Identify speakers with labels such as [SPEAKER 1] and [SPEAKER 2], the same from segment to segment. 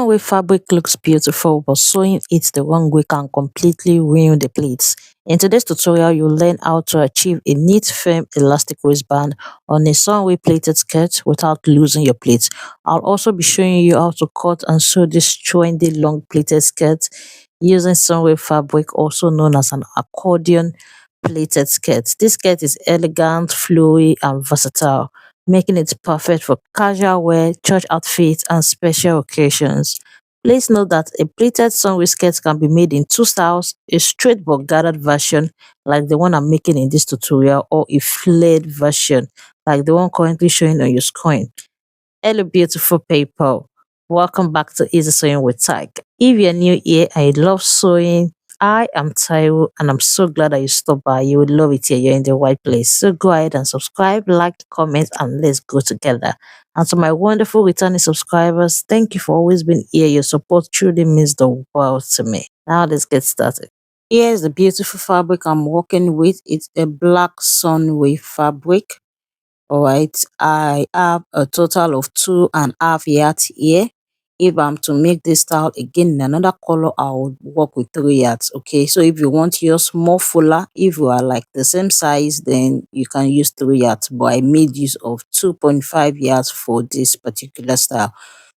[SPEAKER 1] Sunray fabric looks beautiful, but sewing it the wrong way can completely ruin the pleats. In today's tutorial, you'll learn how to achieve a neat, firm, elastic waistband on a Sunray pleated skirt without losing your pleats. I'll also be showing you how to cut and sew this trendy long pleated skirt using Sunray fabric, also known as an accordion pleated skirt. This skirt is elegant, flowy, and versatile, making it perfect for casual wear, church outfits, and special occasions. Please note that a pleated sunray skirt can be made in two styles: a straight but gathered version like the one I'm making in this tutorial, or a flared version like the one currently showing on your screen. Hello beautiful people, welcome back to Easy Sewing with TAIC. If you're new here and you love sewing, I am Taiwo and I'm so glad that you stopped by. You would love it here, you're in the right place. So go ahead and subscribe, like, comment, and let's go together. And to my wonderful returning subscribers, thank you for always being here. Your support truly means the world to me. Now let's get started. Here's the beautiful fabric I'm working with. It's a black sunway fabric. Alright, I have a total of 2.5 yards here. If I'm to make this style again in another color, I would work with 3 yards. Okay, so if you want yours more fuller, if you are like the same size, then you can use 3 yards, but I made use of 2.5 yards for this particular style.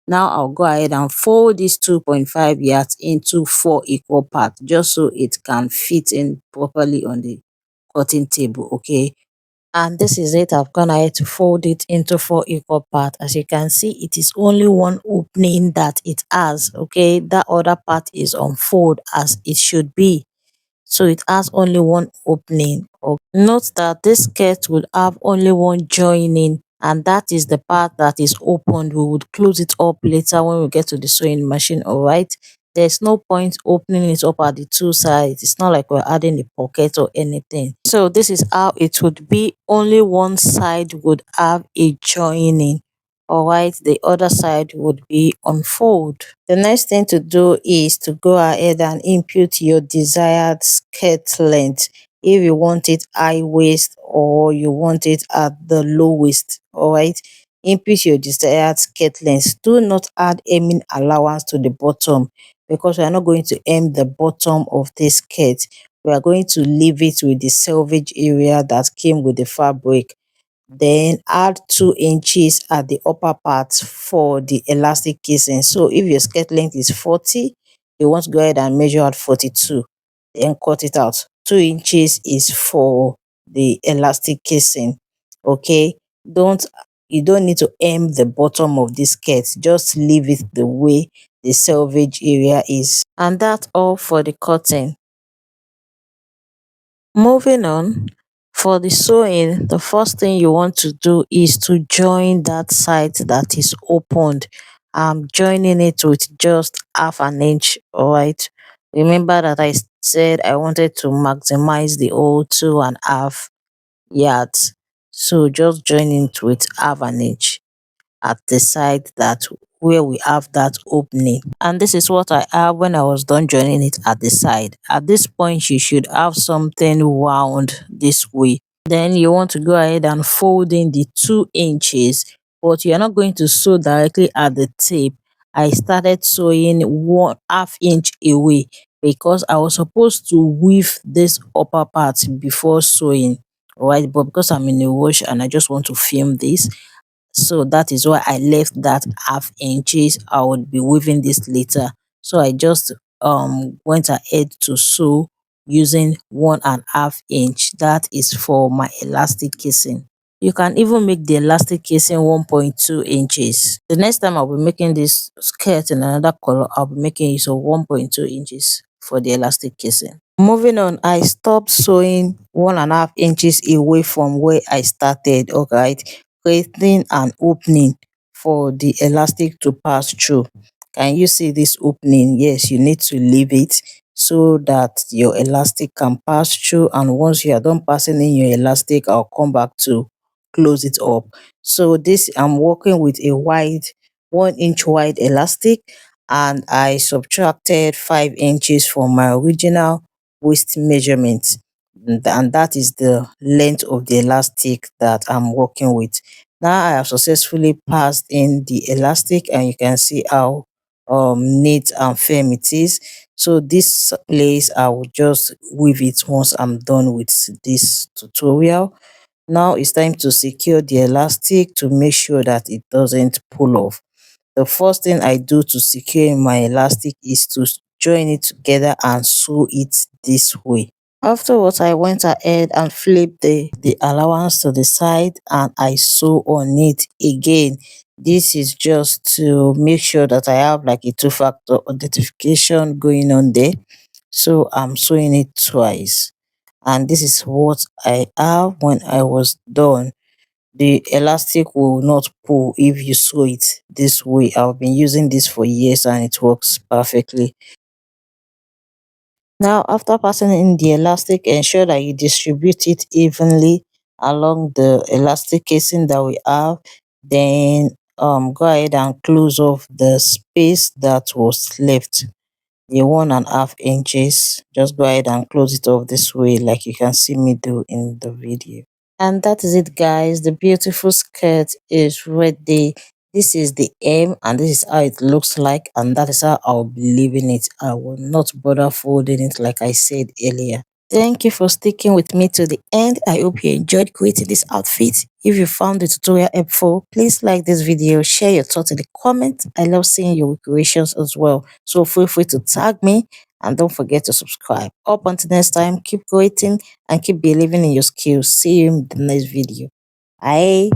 [SPEAKER 1] Now I'll go ahead and fold this 2.5 yards into 4 equal parts, just so it can fit in properly on the cutting table. Okay, and this is it. I've gone ahead to fold it into 4 equal parts. As you can see, it is only one opening that it has. Okay, that other part is unfold as it should be, so it has only one opening. Note that this skirt will have only one joining, and that is the part that is opened. We would close it up later when we get to the sewing machine. All right, there's no point opening it up at the two sides. It's not like we're adding a pocket or anything. So this is how it would be. Only one side would have a joining. All right, the other side would be unfold. The next thing to do is to go ahead and input your desired skirt length. If you want it high waist or you want it at the low waist. All right, input your desired skirt length. Do not add hemming allowance to the bottom, because we are not going to hem the bottom of this skirt. We are going to leave it with the selvage area that came with the fabric. Then add 2 inches at the upper part for the elastic casing. So if your skirt length is 40, you want to go ahead and measure at 42, then cut it out. 2 inches is for the elastic casing. Okay, you don't need to hem the bottom of this skirt, just leave it the way the selvage area is. And that's all for the cutting. Moving on, for the sewing, the first thing you want to do is to join that side that is opened. I'm joining it with just 1/2 inch. All right, remember that I said I wanted to maximize the whole 2.5 yards, so just join it with 1/2 inch at the side that where we have that opening. And this is what I have when I was done joining it at the side. At this point, you should have something round this way. Then you want to go ahead and fold in the 2 inches, but you're not going to sew directly at the tip. I started sewing 1/2 inch away, because I was supposed to weave this upper part before sewing. All right, but because I'm in a rush and I just want to film this, so that is why I left that 1/2 inches. I would be weaving this later, so I just went ahead to sew using 1.5 inch. That is for my elastic casing. You can even make the elastic casing 1.2 inches. The next time I'll be making this skirt in another color, I'll be making use of 1.2 inches for the elastic casing. Moving on, I stopped sewing 1.5 inches away from where I started. Alright, creating an opening for the elastic to pass through. Can you see this opening? Yes, you need to leave it so that your elastic can pass through, and once you are done passing in your elastic, I'll come back to close it up. So this, I'm working with a wide 1 inch wide elastic, and I subtracted 5 inches from my original waist measurement, and that is the length of the elastic that I'm working with. Now I have successfully passed in the elastic, and you can see how neat and firm it is. So this lace, I will just weave it once I'm done with this tutorial. Now it's time to secure the elastic to make sure that it doesn't pull off. The first thing I do to secure my elastic is to join it together and sew it this way. Afterwards, I went ahead and flipped the allowance to the side and I sew on it again. This is just to make sure that I have like a two-factor authentication going on there. So I'm sewing it twice. And this is what I have when I was done. The elastic will not pull if you sew it this way. I've been using this for years and it works perfectly. Now, after passing in the elastic, ensure that you distribute it evenly along the elastic casing that we have. Then go ahead and close off the space that was left, the 1.5 inches. Just go ahead and close it off this way like you can see me do in the video. And that is it, guys. The beautiful skirt is ready. This is the hem and this is how it looks like, and that is how I'll be leaving it. I will not bother folding it like I said earlier. Thank you for sticking with me to the end. I hope you enjoyed creating this outfit. If you found the tutorial helpful, please like this video, share your thoughts in the comments. I love seeing your creations as well, so feel free to tag me and don't forget to subscribe. Up until next time, keep creating and keep believing in your skills. See you in the next video. Bye.